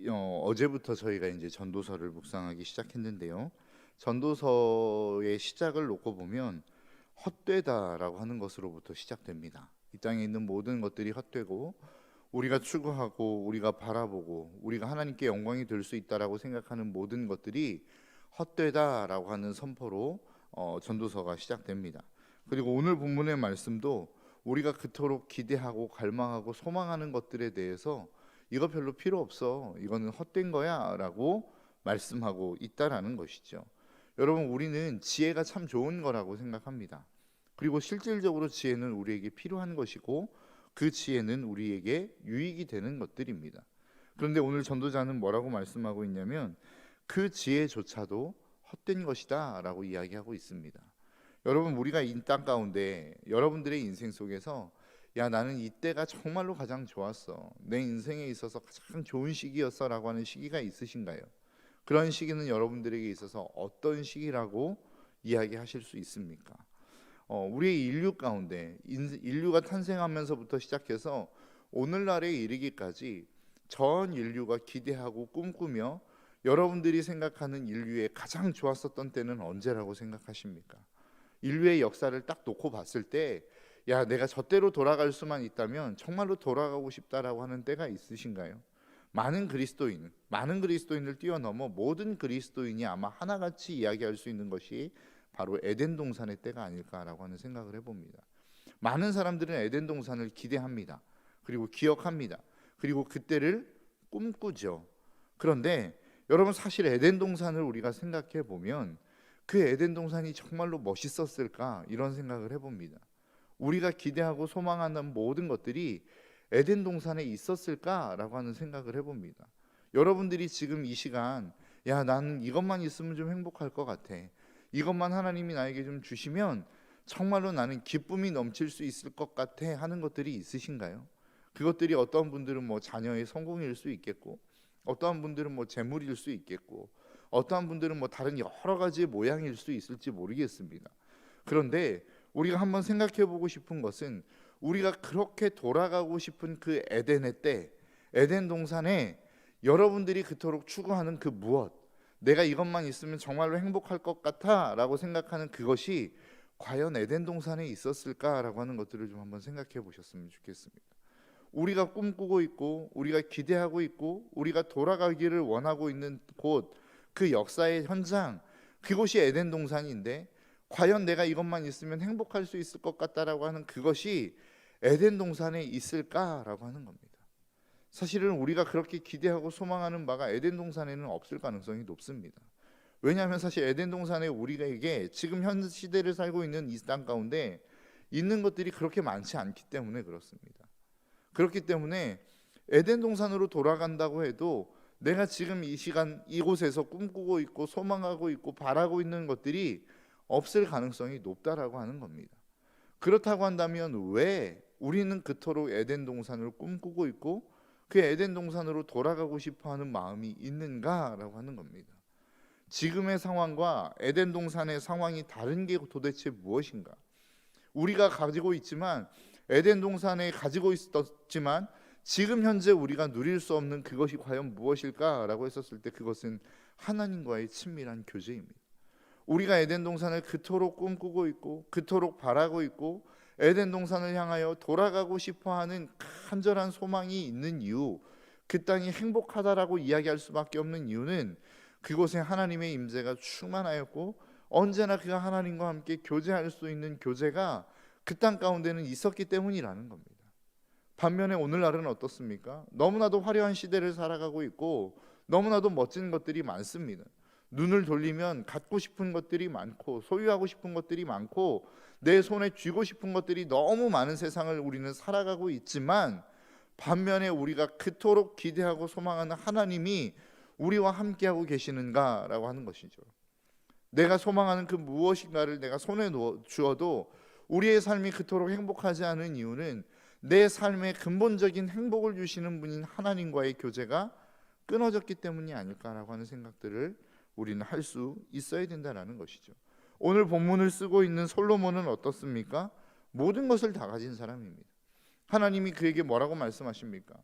어제부터 저희가 이제 전도서를 묵상하기 시작했는데요. 전도서의 시작을 놓고 보면 헛되다라고 하는 것으로부터 시작됩니다. 이 땅에 있는 모든 것들이 헛되고 우리가 추구하고 우리가 바라보고 우리가 하나님께 영광이 될 수 있다라고 생각하는 모든 것들이 헛되다라고 하는 선포로 전도서가 시작됩니다. 그리고 오늘 본문의 말씀도 우리가 그토록 기대하고 갈망하고 소망하는 것들에 대해서 이거 별로 필요 없어, 이거는 헛된 거야 라고 말씀하고 있다라는 것이죠. 여러분, 우리는 지혜가 참 좋은 거라고 생각합니다. 그리고 실질적으로 지혜는 우리에게 필요한 것이고 그 지혜는 우리에게 유익이 되는 것들입니다. 그런데 오늘 전도자는 뭐라고 말씀하고 있냐면 그 지혜조차도 헛된 것이다 라고 이야기하고 있습니다. 여러분, 우리가 이 땅 가운데 여러분들의 인생 속에서 야, 나는 이때가 정말로 가장 좋았어, 내 인생에 있어서 가장 좋은 시기였어 라고 하는 시기가 있으신가요? 그런 시기는 여러분들에게 있어서 어떤 시기라고 이야기하실 수 있습니까? 우리의 인류 가운데 인류가 탄생하면서부터 시작해서 오늘날에 이르기까지 전 인류가 기대하고 꿈꾸며 여러분들이 생각하는 인류의 가장 좋았었던 때는 언제라고 생각하십니까? 인류의 역사를 딱 놓고 봤을 때 야, 내가 저때로 돌아갈 수만 있다면 정말로 돌아가고 싶다라고 하는 때가 있으신가요? 많은 그리스도인을 뛰어넘어 모든 그리스도인이 아마 하나같이 이야기할 수 있는 것이 바로 에덴 동산의 때가 아닐까라고 하는 생각을 해봅니다. 많은 사람들은 에덴 동산을 기대합니다. 그리고 기억합니다. 그리고 그때를 꿈꾸죠. 그런데 여러분, 사실 에덴 동산을 우리가 생각해 보면 그 에덴 동산이 정말로 멋있었을까, 이런 생각을 해봅니다. 우리가 기대하고 소망하는 모든 것들이 에덴 동산에 있었을까라고 하는 생각을 해봅니다. 여러분들이 지금 이 시간 야, 나는 이것만 있으면 좀 행복할 것 같아, 이것만 하나님이 나에게 좀 주시면 정말로 나는 기쁨이 넘칠 수 있을 것 같아 하는 것들이 있으신가요? 그것들이 어떤 분들은 뭐 자녀의 성공일 수 있겠고, 어떠한 분들은 뭐 재물일 수 있겠고, 어떠한 분들은 뭐 다른 여러 가지의 모양일 수 있을지 모르겠습니다. 그런데 우리가 한번 생각해 보고 싶은 것은 우리가 그렇게 돌아가고 싶은 그 에덴의 때, 에덴 동산에 여러분들이 그토록 추구하는 그 무엇, 내가 이것만 있으면 정말로 행복할 것 같아 라고 생각하는 그것이 과연 에덴 동산에 있었을까라고 하는 것들을 좀 한번 생각해 보셨으면 좋겠습니다. 우리가 꿈꾸고 있고 우리가 기대하고 있고 우리가 돌아가기를 원하고 있는 곳, 그 역사의 현장, 그곳이 에덴 동산인데 과연 내가 이것만 있으면 행복할 수 있을 것 같다라고 하는 그것이 에덴 동산에 있을까라고 하는 겁니다. 사실은 우리가 그렇게 기대하고 소망하는 바가 에덴 동산에는 없을 가능성이 높습니다. 왜냐하면 사실 에덴 동산에 우리에게 지금 현 시대를 살고 있는 이 땅 가운데 있는 것들이 그렇게 많지 않기 때문에 그렇습니다. 그렇기 때문에 에덴 동산으로 돌아간다고 해도 내가 지금 이 시간 이곳에서 꿈꾸고 있고 소망하고 있고 바라고 있는 것들이 없을 가능성이 높다라고 하는 겁니다. 그렇다고 한다면 왜 우리는 그토록 에덴 동산을 꿈꾸고 있고 그 에덴 동산으로 돌아가고 싶어하는 마음이 있는가라고 하는 겁니다. 지금의 상황과 에덴 동산의 상황이 다른 게 도대체 무엇인가? 우리가 가지고 있지만 에덴 동산에 가지고 있었지만 지금 현재 우리가 누릴 수 없는 그것이 과연 무엇일까라고 했었을 때 그것은 하나님과의 친밀한 교제입니다. 우리가 에덴 동산을 그토록 꿈꾸고 있고 그토록 바라고 있고 에덴 동산을 향하여 돌아가고 싶어하는 간절한 소망이 있는 이유, 그 땅이 행복하다라고 이야기할 수밖에 없는 이유는 그곳에 하나님의 임재가 충만하였고 언제나 그가 하나님과 함께 교제할 수 있는 교제가 그 땅 가운데는 있었기 때문이라는 겁니다. 반면에 오늘날은 어떻습니까? 너무나도 화려한 시대를 살아가고 있고 너무나도 멋진 것들이 많습니다. 눈을 돌리면 갖고 싶은 것들이 많고 소유하고 싶은 것들이 많고 내 손에 쥐고 싶은 것들이 너무 많은 세상을 우리는 살아가고 있지만 반면에 우리가 그토록 기대하고 소망하는 하나님이 우리와 함께하고 계시는가라고 하는 것이죠. 내가 소망하는 그 무엇인가를 내가 손에 주어도 우리의 삶이 그토록 행복하지 않은 이유는 내 삶의 근본적인 행복을 주시는 분인 하나님과의 교제가 끊어졌기 때문이 아닐까라고 하는 생각들을 우리는 할 수 있어야 된다는 것이죠. 오늘 본문을 쓰고 있는 솔로몬은 어떻습니까? 모든 것을 다 가진 사람입니다. 하나님이 그에게 뭐라고 말씀하십니까?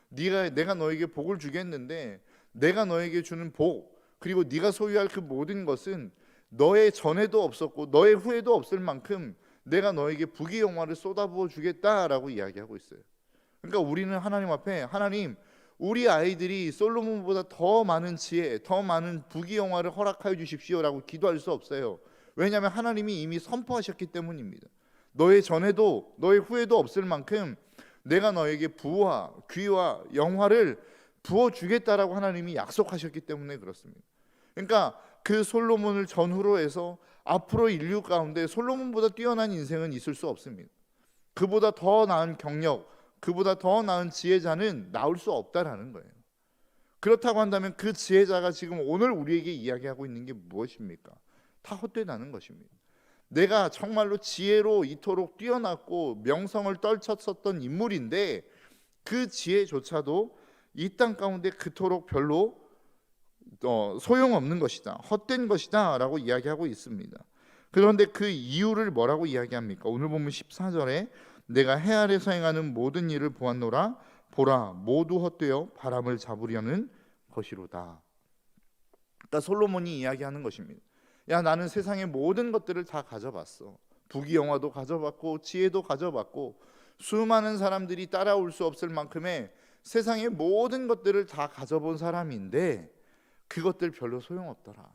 내가 너에게 복을 주겠는데 내가 너에게 주는 복, 그리고 네가 소유할 그 모든 것은 너의 전에도 없었고 너의 후에도 없을 만큼 내가 너에게 부귀 영화를 쏟아부어 주겠다라고 이야기하고 있어요. 그러니까 우리는 하나님 앞에, 하나님, 우리 아이들이 솔로몬보다 더 많은 지혜, 더 많은 부귀 영화를 허락하여 주십시오라고 기도할 수 없어요. 왜냐하면 하나님이 이미 선포하셨기 때문입니다. 너의 전에도 너의 후에도 없을 만큼 내가 너에게 부와 귀와 영화를 부어주겠다라고 하나님이 약속하셨기 때문에 그렇습니다. 그러니까 그 솔로몬을 전후로 해서 앞으로 인류 가운데 솔로몬보다 뛰어난 인생은 있을 수 없습니다. 그보다 더 나은 경력, 그보다 더 나은 지혜자는 나올 수 없다라는 거예요. 그렇다고 한다면 그 지혜자가 지금 오늘 우리에게 이야기하고 있는 게 무엇입니까? 다 헛되다는 것입니다. 내가 정말로 지혜로 이토록 뛰어났고 명성을 떨쳤었던 인물인데 그 지혜조차도 이 땅 가운데 그토록 별로 소용없는 것이다, 헛된 것이다 라고 이야기하고 있습니다. 그런데 그 이유를 뭐라고 이야기합니까? 오늘 보면 14절에 내가 해 아래서 행하는 모든 일을 보았노라, 보라 모두 헛되어 바람을 잡으려는 것이로다. 그러니까 솔로몬이 이야기하는 것입니다. 야, 나는 세상의 모든 것들을 다 가져봤어. 부귀 영화도 가져봤고 지혜도 가져봤고 수많은 사람들이 따라올 수 없을 만큼의 세상의 모든 것들을 다 가져본 사람인데 그것들 별로 소용없더라.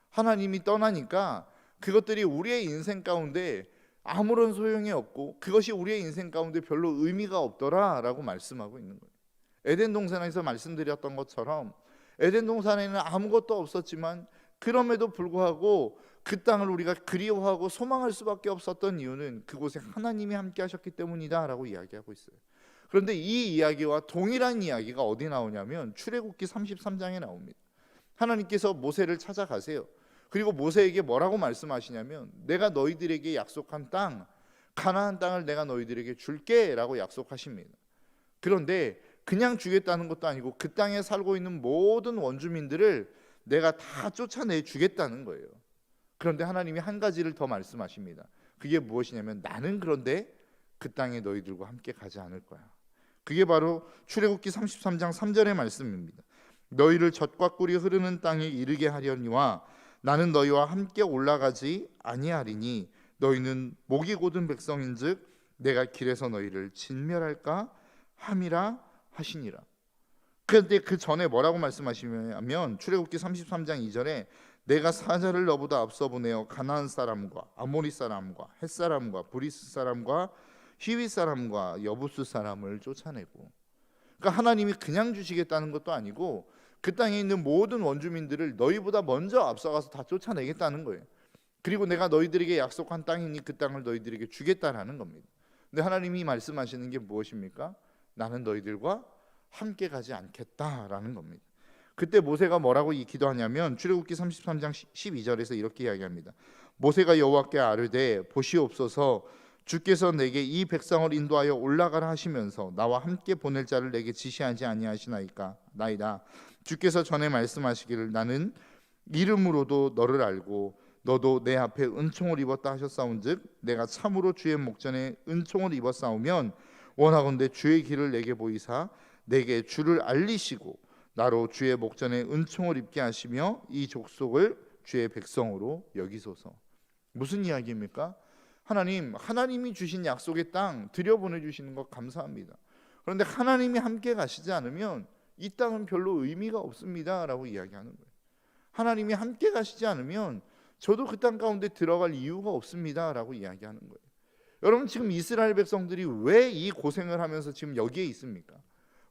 하나님이 떠나니까 그것들이 우리의 인생 가운데 아무런 소용이 없고 그것이 우리의 인생 가운데 별로 의미가 없더라 라고 말씀하고 있는 거예요. 에덴 동산에서 말씀드렸던 것처럼 에덴 동산에는 아무것도 없었지만 그럼에도 불구하고 그 땅을 우리가 그리워하고 소망할 수밖에 없었던 이유는 그곳에 하나님이 함께 하셨기 때문이다 라고 이야기하고 있어요. 그런데 이 이야기와 동일한 이야기가 어디 나오냐면 출애굽기 33장에 나옵니다. 하나님께서 모세를 찾아가세요. 그리고 모세에게 뭐라고 말씀하시냐면 내가 너희들에게 약속한 땅, 가나안 땅을 내가 너희들에게 줄게 라고 약속하십니다. 그런데 그냥 주겠다는 것도 아니고 그 땅에 살고 있는 모든 원주민들을 내가 다 쫓아내 주겠다는 거예요. 그런데 하나님이 한 가지를 더 말씀하십니다. 그게 무엇이냐면 나는 그런데 그 땅에 너희들과 함께 가지 않을 거야. 그게 바로 출애굽기 33장 3절의 말씀입니다. 너희를 젖과 꿀이 흐르는 땅에 이르게 하려니와 나는 너희와 함께 올라가지 아니하리니 너희는 목이 곧은 백성인즉 내가 길에서 너희를 진멸할까 함이라 하시니라. 그런데 그 전에 뭐라고 말씀하시냐면 출애굽기 33장 2절에 내가 사자를 너보다 앞서 보내어 가나안 사람과 아모리 사람과 헷 사람과 브리스 사람과 히위 사람과 여부스 사람을 쫓아내고, 그러니까 하나님이 그냥 주시겠다는 것도 아니고 그 땅에 있는 모든 원주민들을 너희보다 먼저 앞서가서 다 쫓아내겠다는 거예요. 그리고 내가 너희들에게 약속한 땅이니 그 땅을 너희들에게 주겠다라는 겁니다. 근데 하나님이 말씀하시는 게 무엇입니까? 나는 너희들과 함께 가지 않겠다라는 겁니다. 그때 모세가 뭐라고 기도하냐면 출애굽기 33장 12절에서 이렇게 이야기합니다. 모세가 여호와께 아뢰되 보시옵소서 주께서 내게 이 백성을 인도하여 올라가라 하시면서 나와 함께 보낼 자를 내게 지시하지 아니하시나이까 나이다. 주께서 전에 말씀하시기를 나는 이름으로도 너를 알고 너도 내 앞에 은총을 입었다 하셨사온즉 내가 참으로 주의 목전에 은총을 입었사오면 원하건대 주의 길을 내게 보이사 내게 주를 알리시고 나로 주의 목전에 은총을 입게 하시며 이 족속을 주의 백성으로 여기소서. 무슨 이야기입니까? 하나님이 주신 약속의 땅 들여보내주시는 것 감사합니다. 그런데 하나님이 함께 가시지 않으면 이 땅은 별로 의미가 없습니다 라고 이야기하는 거예요. 하나님이 함께 가시지 않으면 저도 그 땅 가운데 들어갈 이유가 없습니다 라고 이야기하는 거예요. 여러분, 지금 이스라엘 백성들이 왜 이 고생을 하면서 지금 여기에 있습니까?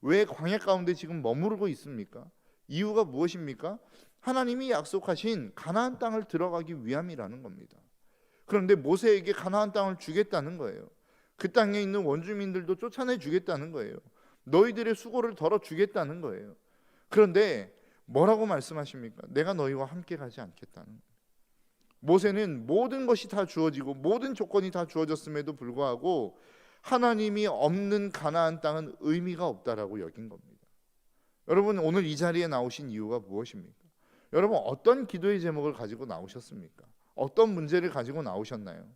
왜 광야 가운데 지금 머무르고 있습니까? 이유가 무엇입니까? 하나님이 약속하신 가나안 땅을 들어가기 위함이라는 겁니다. 그런데 모세에게 가나안 땅을 주겠다는 거예요. 그 땅에 있는 원주민들도 쫓아내 주겠다는 거예요. 너희들의 수고를 덜어주겠다는 거예요. 그런데 뭐라고 말씀하십니까? 내가 너희와 함께 가지 않겠다는 거예요. 모세는 모든 것이 다 주어지고 모든 조건이 다 주어졌음에도 불구하고 하나님이 없는 가나안 땅은 의미가 없다라고 여긴 겁니다. 여러분, 오늘 이 자리에 나오신 이유가 무엇입니까? 여러분, 어떤 기도의 제목을 가지고 나오셨습니까? 어떤 문제를 가지고 나오셨나요?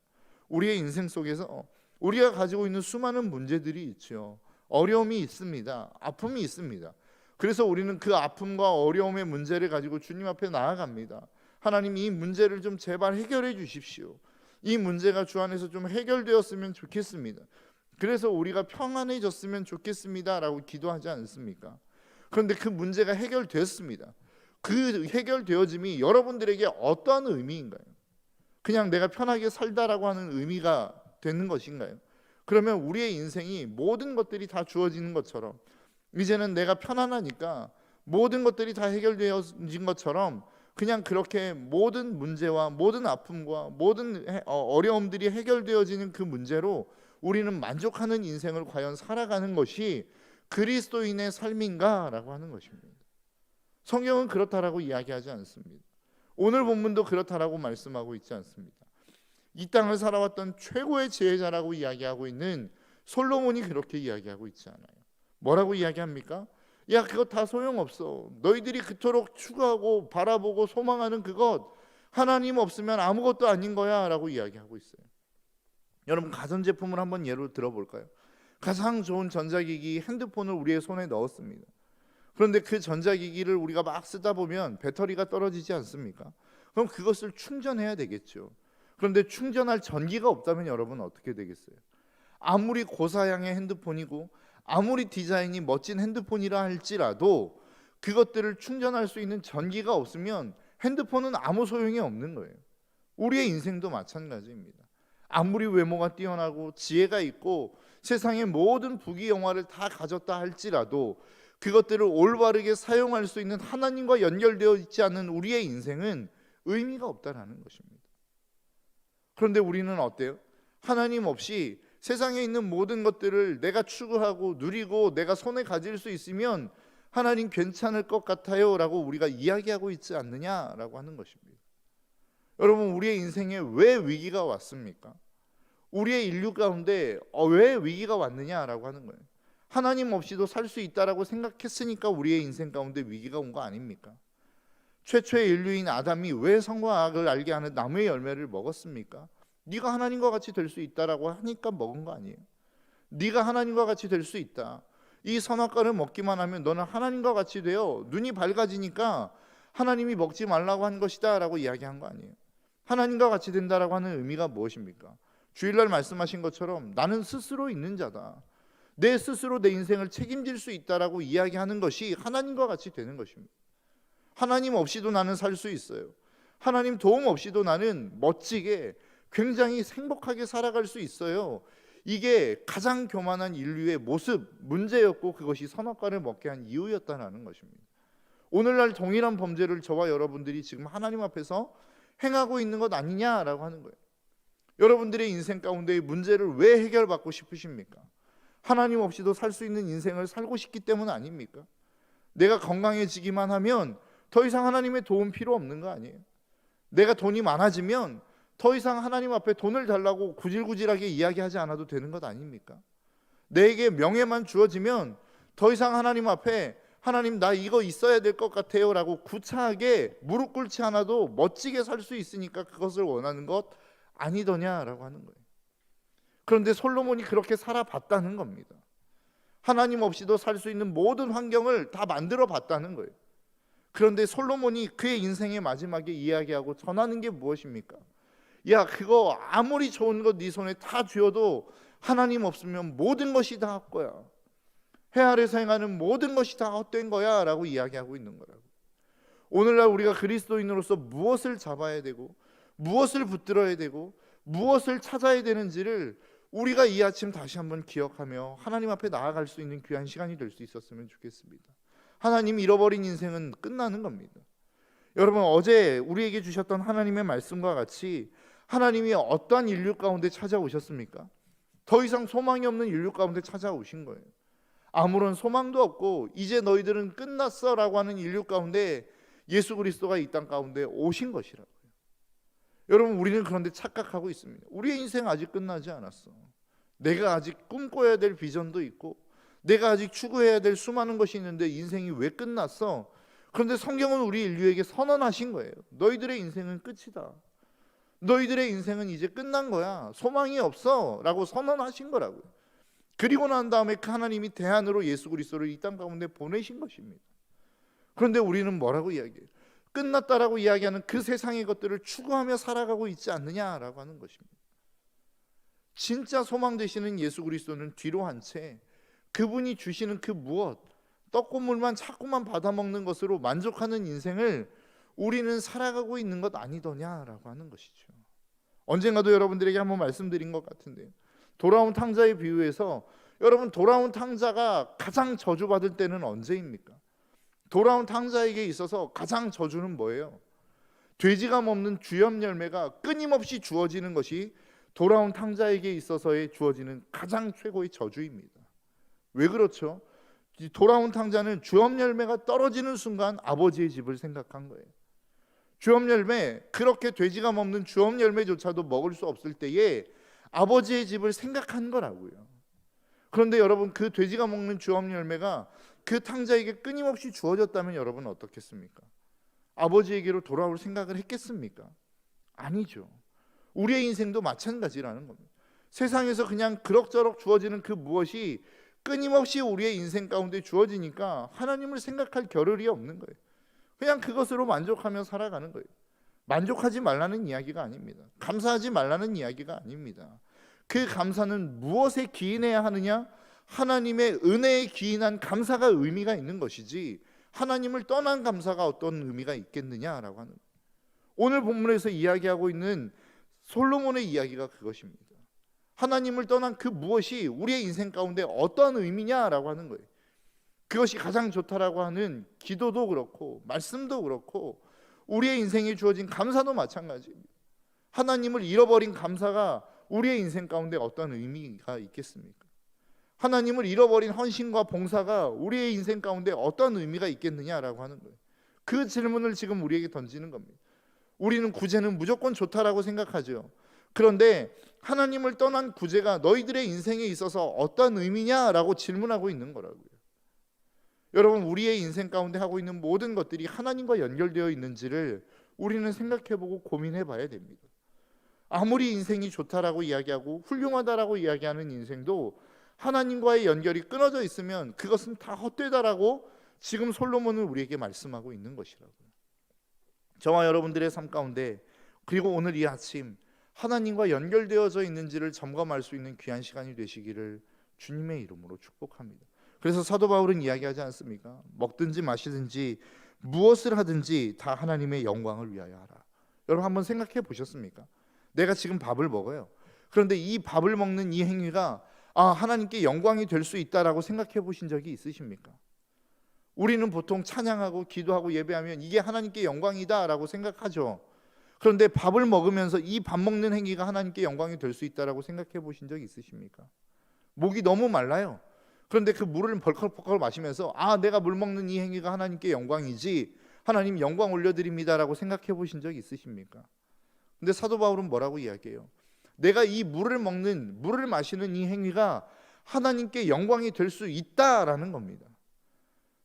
우리의 인생 속에서 우리가 가지고 있는 수많은 문제들이 있죠. 어려움이 있습니다. 아픔이 있습니다. 그래서 우리는 그 아픔과 어려움의 문제를 가지고 주님 앞에 나아갑니다. 하나님, 이 문제를 좀 제발 해결해 주십시오. 이 문제가 주 안에서 좀 해결되었으면 좋겠습니다. 그래서 우리가 평안해졌으면 좋겠습니다 라고 기도하지 않습니까? 그런데 그 문제가 해결되었습니다. 그 해결되어짐이 여러분들에게 어떠한 의미인가요? 그냥 내가 편하게 살다라고 하는 의미가 되는 것인가요? 그러면 우리의 인생이 모든 것들이 다 주어지는 것처럼, 이제는 내가 편안하니까 모든 것들이 다 해결되어진 것처럼 그냥 그렇게 모든 문제와 모든 아픔과 모든 어려움들이 해결되어지는 그 문제로 우리는 만족하는 인생을 과연 살아가는 것이 그리스도인의 삶인가? 라고 하는 것입니다. 성경은 그렇다라고 이야기하지 않습니다. 오늘 본문도 그렇다라고 말씀하고 있지 않습니다. 이 땅을 살아왔던 최고의 지혜자라고 이야기하고 있는 솔로몬이 그렇게 이야기하고 있지 않아요. 뭐라고 이야기합니까? 야, 그거 다 소용없어. 너희들이 그토록 추구하고 바라보고 소망하는 그것, 하나님 없으면 아무것도 아닌 거야 라고 이야기하고 있어요. 여러분, 가전제품을 한번 예로 들어볼까요? 가장 좋은 전자기기 핸드폰을 우리의 손에 넣었습니다. 그런데 그 전자기기를 우리가 막 쓰다 보면 배터리가 떨어지지 않습니까? 그럼 그것을 충전해야 되겠죠. 그런데 충전할 전기가 없다면 여러분 어떻게 되겠어요? 아무리 고사양의 핸드폰이고 아무리 디자인이 멋진 핸드폰이라 할지라도 그것들을 충전할 수 있는 전기가 없으면 핸드폰은 아무 소용이 없는 거예요. 우리의 인생도 마찬가지입니다. 아무리 외모가 뛰어나고 지혜가 있고 세상의 모든 부귀영화를 다 가졌다 할지라도 그것들을 올바르게 사용할 수 있는 하나님과 연결되어 있지 않은 우리의 인생은 의미가 없다라는 것입니다. 그런데 우리는 어때요? 하나님 없이 세상에 있는 모든 것들을 내가 추구하고 누리고 내가 손에 가질 수 있으면 하나님 괜찮을 것 같아요 라고 우리가 이야기하고 있지 않느냐라고 하는 것입니다. 여러분, 우리의 인생에 왜 위기가 왔습니까? 우리의 인류 가운데 왜 위기가 왔느냐라고 하는 거예요. 하나님 없이도 살 수 있다라고 생각했으니까 우리의 인생 가운데 위기가 온 거 아닙니까? 최초의 인류인 아담이 왜 선과 악을 알게 하는 나무의 열매를 먹었습니까? 네가 하나님과 같이 될 수 있다라고 하니까 먹은 거 아니에요. 네가 하나님과 같이 될 수 있다. 이 선악과를 먹기만 하면 너는 하나님과 같이 되어 눈이 밝아지니까 하나님이 먹지 말라고 한 것이다 라고 이야기한 거 아니에요. 하나님과 같이 된다라고 하는 의미가 무엇입니까? 주일날 말씀하신 것처럼 나는 스스로 있는 자다. 내 스스로 내 인생을 책임질 수 있다라고 이야기하는 것이 하나님과 같이 되는 것입니다. 하나님 없이도 나는 살 수 있어요. 하나님 도움 없이도 나는 멋지게 굉장히 행복하게 살아갈 수 있어요. 이게 가장 교만한 인류의 모습, 문제였고 그것이 선악과를 먹게 한 이유였다는 것입니다. 오늘날 동일한 범죄를 저와 여러분들이 지금 하나님 앞에서 행하고 있는 것 아니냐라고 하는 거예요. 여러분들의 인생 가운데의 문제를 왜 해결받고 싶으십니까? 하나님 없이도 살 수 있는 인생을 살고 싶기 때문 아닙니까? 내가 건강해지기만 하면 더 이상 하나님의 도움 필요 없는 거 아니에요? 내가 돈이 많아지면 더 이상 하나님 앞에 돈을 달라고 구질구질하게 이야기하지 않아도 되는 것 아닙니까? 내게 명예만 주어지면 더 이상 하나님 앞에 하나님 나 이거 있어야 될 것 같아요 라고 구차하게 무릎 꿇지 않아도 멋지게 살 수 있으니까 그것을 원하는 것 아니더냐라고 하는 거예요. 그런데 솔로몬이 그렇게 살아봤다는 겁니다. 하나님 없이도 살 수 있는 모든 환경을 다 만들어 봤다는 거예요. 그런데 솔로몬이 그의 인생의 마지막에 이야기하고 전하는 게 무엇입니까? 야, 그거 아무리 좋은 거 네 손에 다 쥐어도 하나님 없으면 모든 것이 다 헛거야. 해 아래서 행하는 모든 것이 다 헛된 거야 라고 이야기하고 있는 거라고. 오늘날 우리가 그리스도인으로서 무엇을 잡아야 되고 무엇을 붙들어야 되고 무엇을 찾아야 되는지를 우리가 이 아침 다시 한번 기억하며 하나님 앞에 나아갈 수 있는 귀한 시간이 될 수 있었으면 좋겠습니다. 하나님 잃어버린 인생은 끝나는 겁니다. 여러분, 어제 우리에게 주셨던 하나님의 말씀과 같이 하나님이 어떠한 인류 가운데 찾아오셨습니까? 더 이상 소망이 없는 인류 가운데 찾아오신 거예요. 아무런 소망도 없고 이제 너희들은 끝났어 라고 하는 인류 가운데 예수 그리스도가 이 땅 가운데 오신 것이라고요. 여러분, 우리는 그런데 착각하고 있습니다. 우리의 인생 아직 끝나지 않았어. 내가 아직 꿈꿔야 될 비전도 있고 내가 아직 추구해야 될 수많은 것이 있는데 인생이 왜 끝났어? 그런데 성경은 우리 인류에게 선언하신 거예요. 너희들의 인생은 끝이다. 너희들의 인생은 이제 끝난 거야. 소망이 없어 라고 선언하신 거라고요. 그리고 난 다음에 그 하나님이 대안으로 예수 그리스도를 이 땅 가운데 보내신 것입니다. 그런데 우리는 뭐라고 이야기해요? 끝났다라고 이야기하는 그 세상의 것들을 추구하며 살아가고 있지 않느냐라고 하는 것입니다. 진짜 소망 되시는 예수 그리스도는 뒤로 한 채 그분이 주시는 그 무엇, 떡고물만 자꾸만 받아먹는 것으로 만족하는 인생을 우리는 살아가고 있는 것 아니더냐라고 하는 것이죠. 언젠가도 여러분들에게 한번 말씀드린 것 같은데요, 돌아온 탕자의 비유에서 여러분, 돌아온 탕자가 가장 저주받을 때는 언제입니까? 돌아온 탕자에게 있어서 가장 저주는 뭐예요? 돼지가 먹는 주염 열매가 끊임없이 주어지는 것이 돌아온 탕자에게 있어서의 주어지는 가장 최고의 저주입니다. 왜 그렇죠? 돌아온 탕자는 주염 열매가 떨어지는 순간 아버지의 집을 생각한 거예요. 주염 열매, 그렇게 돼지가 먹는 주염 열매조차도 먹을 수 없을 때에 아버지의 집을 생각한 거라고요. 그런데 여러분, 그 돼지가 먹는 주염 열매가 그 탕자에게 끊임없이 주어졌다면 여러분은 어떻겠습니까? 아버지에게로 돌아올 생각을 했겠습니까? 아니죠. 우리의 인생도 마찬가지라는 겁니다. 세상에서 그냥 그럭저럭 주어지는 그 무엇이 끊임없이 우리의 인생 가운데 주어지니까 하나님을 생각할 겨를이 없는 거예요. 그냥 그것으로 만족하며 살아가는 거예요. 만족하지 말라는 이야기가 아닙니다. 감사하지 말라는 이야기가 아닙니다. 그 감사는 무엇에 기인해야 하느냐? 하나님의 은혜에 기인한 감사가 의미가 있는 것이지, 하나님을 떠난 감사가 어떤 의미가 있겠느냐라고 하는, 오늘 본문에서 이야기하고 있는 솔로몬의 이야기가 그것입니다. 하나님을 떠난 그 무엇이 우리의 인생 가운데 어떤 의미냐라고 하는 거예요. 그것이 가장 좋다라고 하는 기도도 그렇고 말씀도 그렇고 우리의 인생에 주어진 감사도 마찬가지입니다. 하나님을 잃어버린 감사가 우리의 인생 가운데 어떤 의미가 있겠습니까? 하나님을 잃어버린 헌신과 봉사가 우리의 인생 가운데 어떤 의미가 있겠느냐라고 하는 거예요. 그 질문을 지금 우리에게 던지는 겁니다. 우리는 구제는 무조건 좋다라고 생각하죠. 그런데 하나님을 떠난 구제가 너희들의 인생에 있어서 어떤 의미냐라고 질문하고 있는 거라고요. 여러분, 우리의 인생 가운데 하고 있는 모든 것들이 하나님과 연결되어 있는지를 우리는 생각해보고 고민해봐야 됩니다. 아무리 인생이 좋다라고 이야기하고 훌륭하다라고 이야기하는 인생도 하나님과의 연결이 끊어져 있으면 그것은 다 헛되다라고 지금 솔로몬은 우리에게 말씀하고 있는 것이라고요. 저와 여러분들의 삶 가운데, 그리고 오늘 이 아침 하나님과 연결되어져 있는지를 점검할 수 있는 귀한 시간이 되시기를 주님의 이름으로 축복합니다. 그래서 사도 바울은 이야기하지 않습니까? 먹든지 마시든지 무엇을 하든지 다 하나님의 영광을 위하여 하라. 여러분, 한번 생각해 보셨습니까? 내가 지금 밥을 먹어요. 그런데 이 밥을 먹는 이 행위가 하나님께 영광이 될 수 있다라고 생각해 보신 적이 있으십니까? 우리는 보통 찬양하고 기도하고 예배하면 이게 하나님께 영광이다라고 생각하죠. 그런데 밥을 먹으면서 이 밥 먹는 행위가 하나님께 영광이 될 수 있다라고 생각해 보신 적이 있으십니까? 목이 너무 말라요. 그런데 그 물을 벌컥벌컥 마시면서 내가 물 먹는 이 행위가 하나님께 영광이지, 하나님 영광 올려드립니다라고 생각해 보신 적이 있으십니까? 근데 사도 바울은 뭐라고 이야기해요? 내가 이 물을 마시는 이 행위가 하나님께 영광이 될 수 있다라는 겁니다.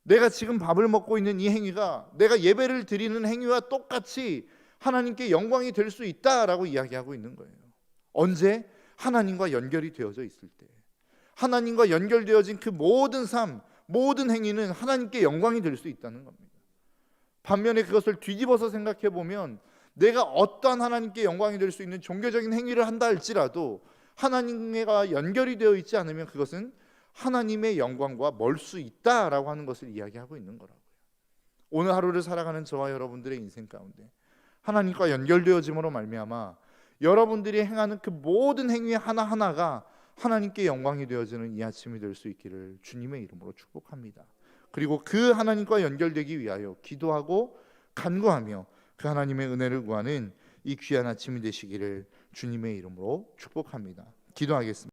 내가 지금 밥을 먹고 있는 이 행위가 내가 예배를 드리는 행위와 똑같이 하나님께 영광이 될 수 있다라고 이야기하고 있는 거예요. 언제? 하나님과 연결이 되어져 있을 때. 하나님과 연결되어진 그 모든 삶, 모든 행위는 하나님께 영광이 될 수 있다는 겁니다. 반면에 그것을 뒤집어서 생각해 보면, 내가 어떠한 하나님께 영광이 될 수 있는 종교적인 행위를 한다 할지라도 하나님과 연결이 되어 있지 않으면 그것은 하나님의 영광과 멀 수 있다라고 하는 것을 이야기하고 있는 거라고요. 오늘 하루를 살아가는 저와 여러분들의 인생 가운데 하나님과 연결되어짐으로 말미암아 여러분들이 행하는 그 모든 행위 하나하나가 하나님께 영광이 되어지는 이 아침이 될 수 있기를 주님의 이름으로 축복합니다. 그리고 그 하나님과 연결되기 위하여 기도하고 간구하며 그 하나님의 은혜를 구하는 이 귀한 아침이 되시기를 주님의 이름으로 축복합니다. 기도하겠습니다.